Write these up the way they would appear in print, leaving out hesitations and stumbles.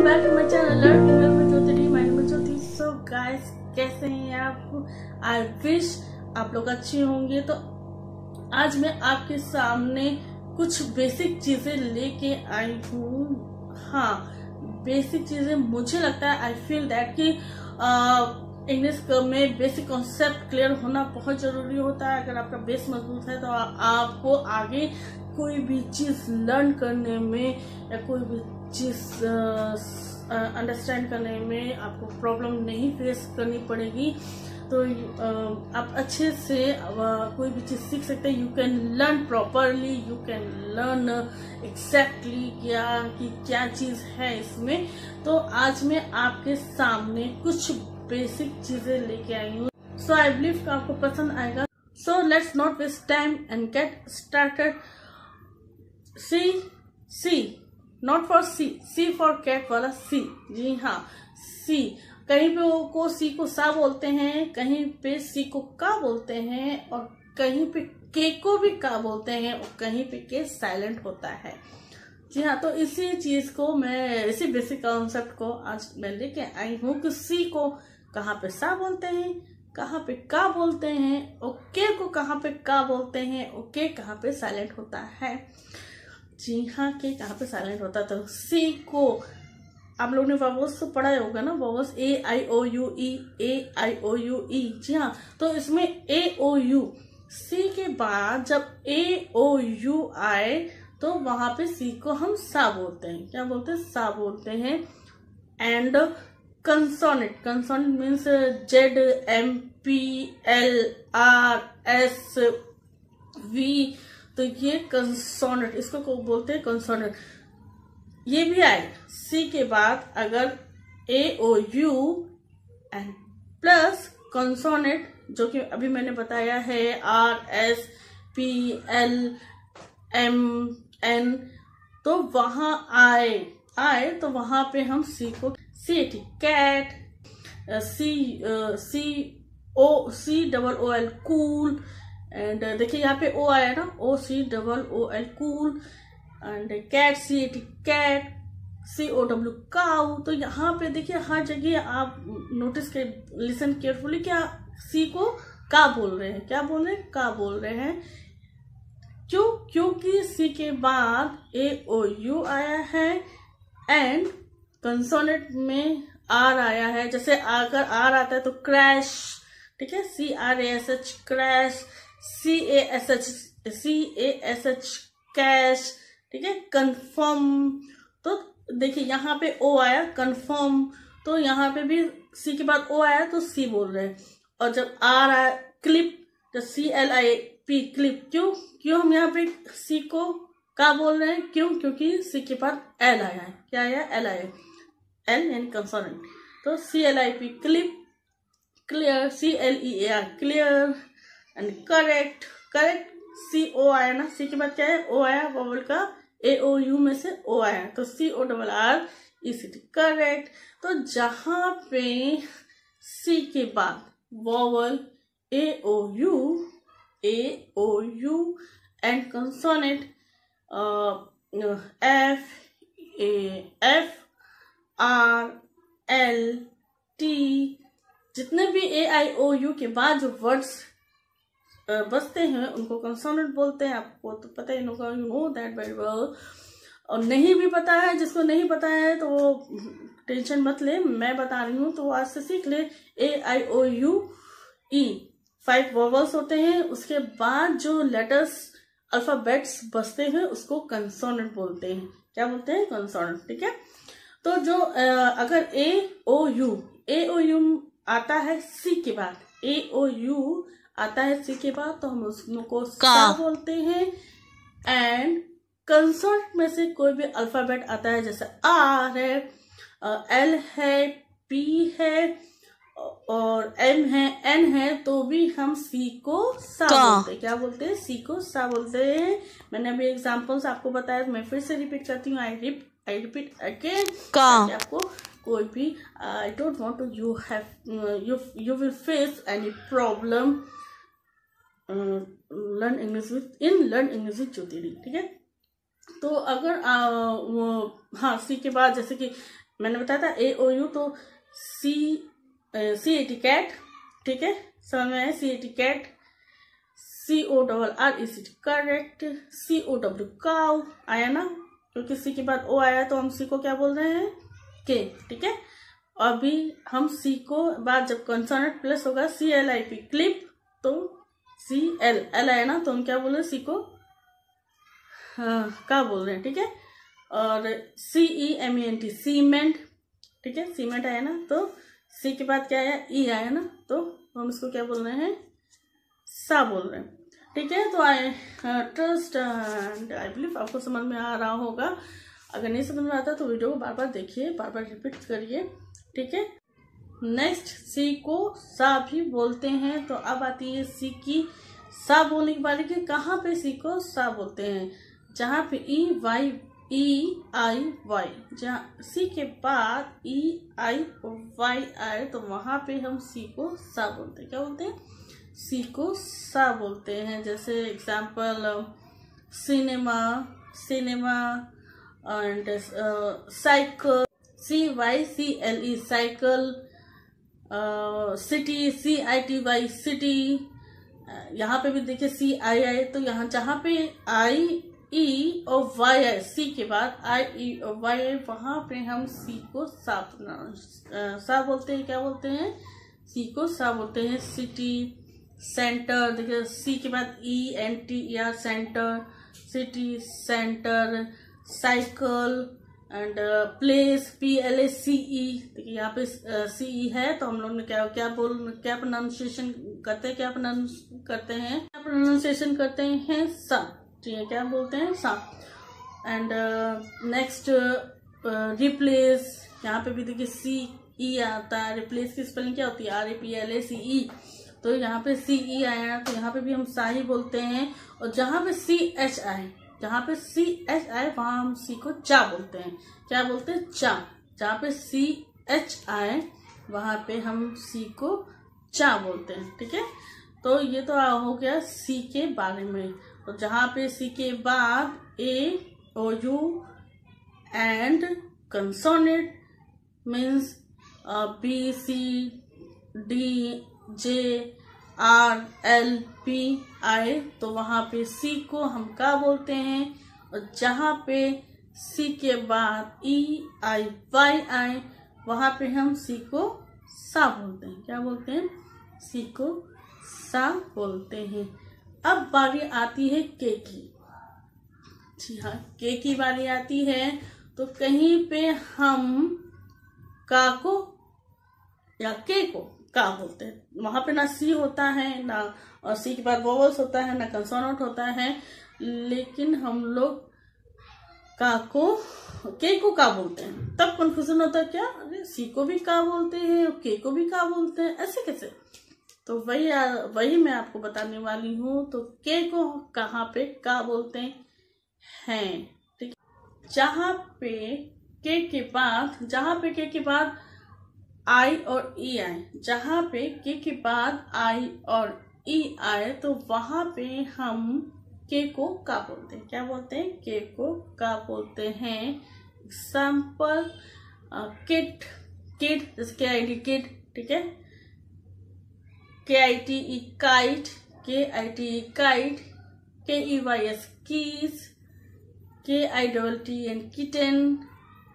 Back to my channel learn English with Jyoti. My name is Jyoti. So guys, कैसे हैं आप? I wish आप लोग अच्छे होंगे। तो आज मैं आपके सामने कुछ बेसिक चीजें लेके आई हूँ। हाँ, बेसिक चीजें मुझे लगता है, आई फील दैट कि इंग्लिश में बेसिक कॉन्सेप्ट क्लियर होना बहुत जरूरी होता है। अगर आपका बेस मजबूत है तो आपको आगे कोई भी चीज लर्न करने में या कोई भी चीज अंडरस्टैंड करने में आपको प्रॉब्लम नहीं फेस करनी पड़ेगी। तो आप अच्छे से कोई भी चीज सीख सकते हैं। You can learn properly, you can learn exactly क्या चीज है इसमें। तो आज मैं आपके सामने कुछ बेसिक चीजें लेके आई हूँ। सो आई बिलीव कि आपको पसंद आएगा। So let's not waste time and get started. C not for C for cat वाला सी। जी हाँ, सी। कहीं पे को सी को सा बोलते हैं, कहीं पे सी को का बोलते हैं, और कहीं पे के को भी का बोलते हैं, और कहीं पे के साइलेंट होता है। जी हाँ, तो इसी चीज को मैं, इसी बेसिक कॉन्सेप्ट को आज मैं लेके आई हूँ कि सी को कहाँ पे सा बोलते हैं, कहाँ पे का बोलते हैं, और के को कहाँ पे का बोलते हैं, और के कहाँ पे साइलेंट होता है। जी हाँ, के कहाँ पे साइलेंट होता है। तो सी को आप लोगों ने वॉवल्स तो पढ़ा होगा ना, vowels A I O you E, A I O you ई। जी हाँ, तो इसमें ए ओ यू, सी के बाद जब ए ओ यू आए तो वहां पे सी को हम सा बोलते हैं। क्या बोलते हैं? सा बोलते हैं। And consonant, consonant means Z M P L R S V. तो ये कंसोनेंट, इसको बोलते हैं कंसोनेंट। ये भी आए सी के बाद अगर A O U and plus consonant, जो कि अभी मैंने बताया है R S P L M N, तो वहां आए तो वहां पे हम सी को C cat, C double O L cool. And देखिए यहाँ पे ओ आया ना, O C double O L cool. And cat, C cat, C O W cow. तो यहाँ पे देखिए हर जगह आप नोटिस के, लिसन केयरफुली, क्या सी को का बोल रहे हैं, क्या बोल रहे हैं, का बोल रहे हैं। क्यों? क्योंकि सी के बाद ए ओ यू आया है एंड कंसोनेंट में आर आया है। जैसे अगर आर आता है तो क्रैश, ठीक है, C R A S H crash, C A S H cash, ठीक है, कंफर्म। तो देखिए यहाँ पे ओ आया कंफर्म, तो यहाँ पे भी सी के बाद ओ आया तो सी बोल रहे हैं। और जब आर आया क्लिप, तो C L I P clip. क्यों हम यहाँ पे सी को का बोल रहे हैं? क्यों? क्योंकि सी के बाद एल आया है। क्या आया? एल आया, एल यानी कंसोनेंट। तो C L I P clip, clear, C L E A R clear. And correct, correct, C O आया ना, सी के बाद क्या है? ओ आया, वोवल का ए ओ यू में से ओ आया, तो C O double R E C T, correct. तो जहां पे सी के बाद vowel A O U and consonant F R L T, जितने भी ए आई ओ यू के बाद जो वर्ड्स बसते हैं उनको कंसोनेंट बोलते हैं। आपको तो पता ही होगा, you know that very well. और नहीं भी पता है, जिसको नहीं पता है तो वो टेंशन मत ले, मैं बता रही हूँ तो आज से सीख ले। ए आई ओ यू ई 5 वोवल्स होते हैं, उसके बाद जो लेटर्स अल्फाबेट्स बसते हैं उसको कंसोनेंट बोलते हैं। क्या बोलते हैं? कंसोनेंट, ठीक है। तो जो अगर ए ओ यू आता है सी के बाद, ए ओ यू आता है सी के बाद, तो हम उसको सा बोलते हैं। एंड कंसोनेंट में से कोई भी अल्फाबेट आता है, जैसे आर है, एल है, पी है, और एम है, एन है, तो भी हम सी को सा बोलते हैं। क्या बोलते हैं? सी को सा बोलते हैं। मैंने अभी एग्जांपल्स आपको बताया, मैं फिर से रिपीट करती हूँ। आई रिपीट अगेन, आपको कोई भी, I don't want to you will face any problem learn English with Jyoti, ठीक है। तो अगर हाँ, सी के बाद जैसे कि मैंने बताया था AOU, तो CAT कैट, ठीक है, समझ में आया, CAT cat, CORRECT correct, COW cow आया ना, क्योंकि C के बाद O आया तो हम C को क्या बोल रहे हैं, K, ठीक है। अभी हम C को बाद जब कंसोनेंट प्लस होगा CLIP क्लिप, तो CL L आया ना, तो हम क्या बोल रहे हैं, C को क्या बोल रहे हैं, ठीक है। और CEMENT सीमेंट, ठीक है, सीमेंट आया ना, तो C के बाद क्या आया, E आया ना, तो हम इसको क्या बोल रहे हैं, सा बोल रहे हैं, ठीक है। तो I trust and I believe आपको समझ में आ रहा होगा। अगर नहीं समझ में आता तो वीडियो को बार बार देखिए, बार बार रिपीट करिए, ठीक है। नेक्स्ट सी को सा भी बोलते हैं। तो अब आती है सी की सा बोलने की बारी कि कहाँ पे सी को सा बोलते हैं, जहाँ पे EIY, जहाँ सी के बाद EIY आए तो वहां पे हम सी को सा बोलते हैं। क्या बोलते हैं, सी को सा बोलते हैं। जैसे example cinema, cinema, and cycle, CYCLE cycle, city, CITY city. यहाँ पे भी देखिए CII, तो यहाँ जहाँ पे IE और Y आए, सी के बाद IE और Y आए, वहां पे हम सी को सा बोलते हैं। क्या बोलते हैं, सी को सा बोलते हैं। सिटी, सेंटर, देखिए सी के बाद ENTER centre, city, centre, cycle and place, PLACE। देखिए यहाँ पे CE है, तो हम लोग ने क्या प्रोनाउंसिएशन करते हैं, क्या प्रोनाउंसिएशन करते हैं, सा, ठीक है, क्या बोलते हैं, सा। एंड नेक्स्ट रिप्लेस, यहाँ पे भी देखिए CE आता है। रिप्लेस की स्पेलिंग क्या होती है, RAPLACE, तो यहाँ पे CE आया, तो यहाँ पे भी हम सा ही बोलते हैं। और जहाँ पे CH आए, वहां हम सी को चा बोलते हैं। क्या बोलते हैं, चा। जहाँ पे CH आए वहां पे हम सी को चा बोलते हैं, ठीक है। तो ये तो हो गया सी के बारे में। तो जहाँ पे सी के बाद AOU and consonant means BCDJRLP आए, तो वहां पे सी को हम क्या बोलते हैं। और जहाँ पे सी के बाद EIY आए वहां पे हम सी को सा बोलते हैं। क्या बोलते हैं, सी को सा बोलते हैं। अब बारी आती है के की। जी हाँ, के की बारी आती है। तो कहीं पे हम का को या के को का बोलते हैं, वहां पे ना सी होता है, ना और सी के बाद वोवल्स होता है, ना कंसोनेंट होता है, लेकिन हम लोग का को के को का बोलते हैं। तब कंफ्यूजन होता है, क्या अरे सी को भी का बोलते हैं और के को भी का बोलते हैं, ऐसे कैसे। तो वही मैं आपको बताने वाली हूँ। तो के को कहाँ पे का बोलते हैं, ठीक है। जहाँ पे के के बाद आई और ई आए, जहाँ पे के के बाद आई और ई आए, तो वहां पे हम के को का बोलते हैं। क्या बोलते हैं, के को का बोलते हैं। एग्जाम्पल किट, जैसे KID किड, ठीक है, KITE kite, KITE kite, KEYS keys, KITTN kitten,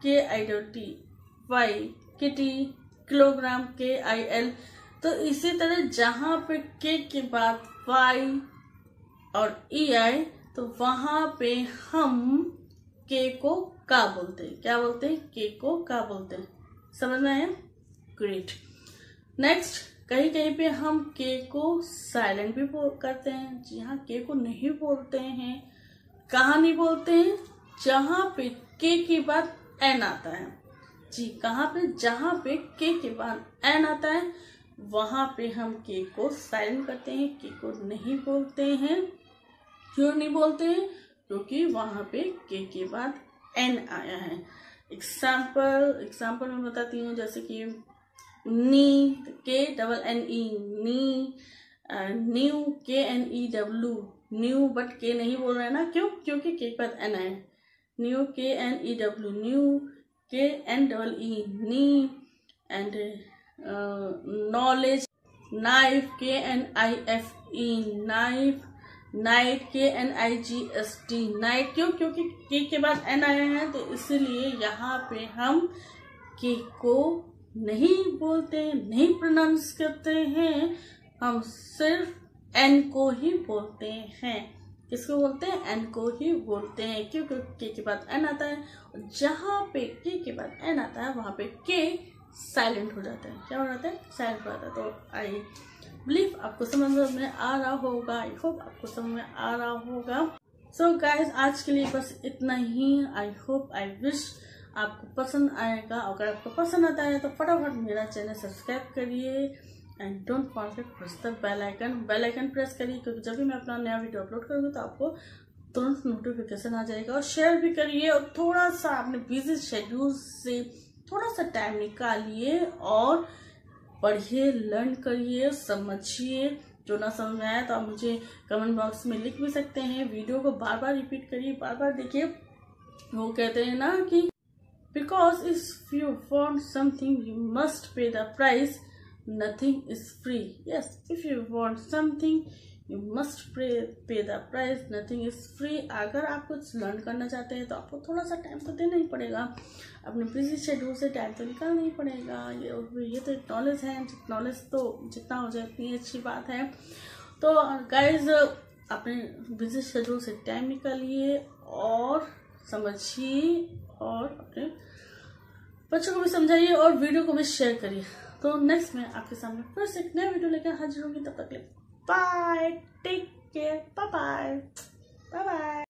KITTY kitty, kilogram, KIL। तो इसी तरह जहां पे के बाद Y और E आए तो वहां पे हम के को का बोलते हैं। क्या बोलते हैं, के को का बोलते हैं। समझ में आया, ग्रेट। नेक्स्ट, कहीं कहीं पे हम के को साइलेंट भी करते हैं। जी हाँ, के को नहीं बोलते हैं। कहाँ नहीं बोलते हैं, जहां पे के के बाद एन आता है। जी, कहाँ पे, जहां पे के बाद एन आता है वहां पे हम के को साइलेंट करते हैं, के को नहीं बोलते हैं। क्यों नहीं बोलते हैं, क्योंकि वहां पे के बाद एन आया है। एग्जाम्पल मैं बताती हूँ, जैसे कि नी, KNNE knee, new, KNEW new, but के नहीं बोल रहे हैं ना, क्यों, क्योंकि के बाद एन आए। New, KNEW new, KNEE knee, and knowledge, knife, KNIFE knife, night, KNIGST night। क्यों? क्योंकि के के बाद N आया है, तो इसलिए यहाँ पे हम के को नहीं बोलते, नहीं प्रोनाउंस करते हैं, हम सिर्फ N को ही बोलते हैं। किसको बोलते हैं? N को ही बोलते हैं। क्यों? क्योंकि के बाद N आता है, और जहाँ पे के बाद N आता है वहां पे के साइलेंट हो जाता है। क्या हो जाता है? साइलेंट हो जाता है। तो आई बिलीव आपको समझ में आ रहा होगा, आई होप आपको समझ में आ रहा होगा। सो गाइज, आज के लिए बस इतना ही। आई होप, आई विश आपको पसंद आएगा। अगर आपको पसंद आता है तो फटाफट मेरा चैनल सब्सक्राइब करिए, and don't forget press the bell icon press करिए, क्योंकि जब भी मैं अपना नया वीडियो अपलोड करूँगी तो आपको तुरंत नोटिफिकेशन आ जाएगा। और शेयर भी करिए, और थोड़ा सा अपने बिजी शेड्यूल से थोड़ा सा टाइम निकालिए और पढ़िए, लर्न करिए, समझिए। जो ना समझ में आया तो आप मुझे कमेंट बॉक्स में लिख भी सकते हैं। वीडियो को बार बार रिपीट करिए, बार बार देखिए। वो कहते हैं ना कि because if you want something you must pay the price, nothing is free. Yes, if you want something you must pay the price, nothing is free. अगर आप कुछ लर्न करना चाहते हैं तो आपको थोड़ा सा टाइम तो देना ही पड़ेगा, अपने बिजी शेड्यूल से टाइम तो निकालना ही पड़ेगा। ये तो एक नॉलेज है, नॉलेज तो जितना हो जाए उतनी अच्छी बात है। तो गाइज, अपने बिजी शेड्यूल से टाइम निकालिए और समझिए, और अपने बच्चों को भी समझाइए, और वीडियो को भी शेयर करिए। तो नेक्स्ट में आपके सामने फिर से एक नया वीडियो लेकर हाजिर होंगी। तब तक के लिए bye, take care, bye bye, bye bye.